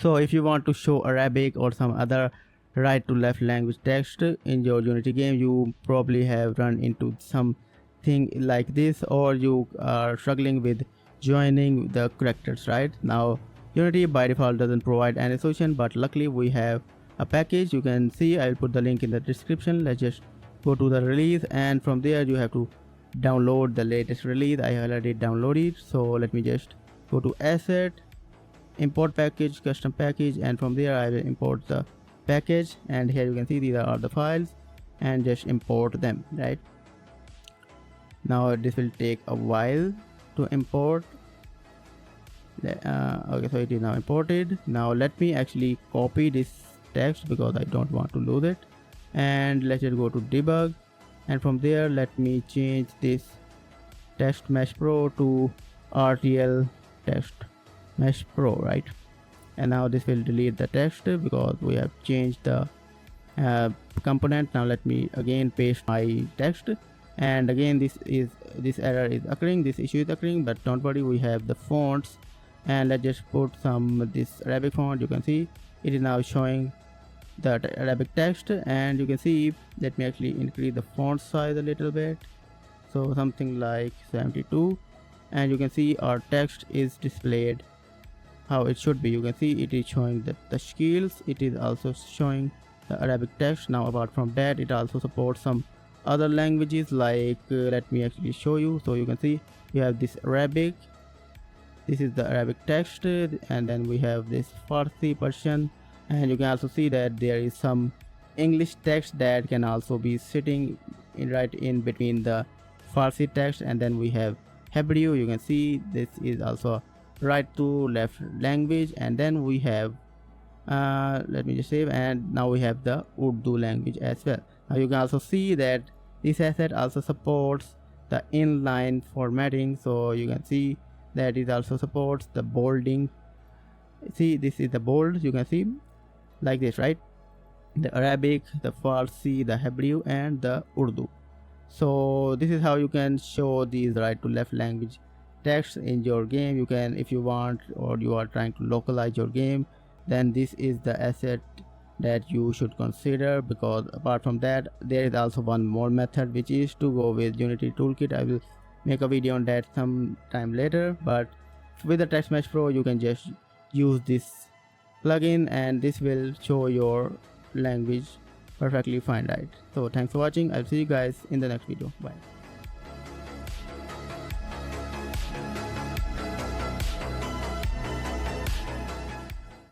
So if you want to show Arabic or some other right to left language text in your Unity game, you probably have run into something like this, or you are struggling with joining the characters. Right now Unity by default doesn't provide any solution, but luckily we have a package. You can see I'll put the link in the description. Let's just go to the release, and from there you have to download the latest release. I already downloaded, so let me just go to asset, import package, custom package, and from there I will import the package, and here you can see these are the files, and just import them. Right now this will take a while to import. Okay, so it is now imported. Now let me actually copy this text because I don't want to lose it, and let's just go to debug, and from there let me change this TextMeshPro to RTL TextMeshPro, right? And now this will delete the text because we have changed the component. Now let me again paste my text, and again this error is occurring, this issue is occurring, but don't worry, we have the fonts, and let's just put some this Arabic font. You can see it is now showing the Arabic text, and you can see, let me actually increase the font size a little bit, so something like 72, and you can see our text is displayed how it should be. You can see it is showing the skills, it is also showing the Arabic text. Now apart from that, it also supports some other languages like let me actually show you. So you can see you have this Arabic, this is the Arabic text, and then we have this Farsi, Persian, and you can also see that there is some English text that can also be sitting right in between the Farsi text, and then we have Hebrew. You can see this is also right to left language, and then we have let me just save, and now we have the Urdu language as well. Now you can also see that this asset also supports the inline formatting, so you can see that it also supports the bolding. See, this is the bold, you can see like this, right? The Arabic, the Farsi, the Hebrew, and the Urdu. So this is how you can show these right to left language text in your game. You can, if you want, or you are trying to localize your game, then this is the asset that you should consider, because apart from that there is also one more method, which is to go with Unity toolkit. I will make a video on that some time later, but with the TextMeshPro you can just use this plugin and this will show your language perfectly fine, right? So thanks for watching. I'll see you guys in the next video. Bye.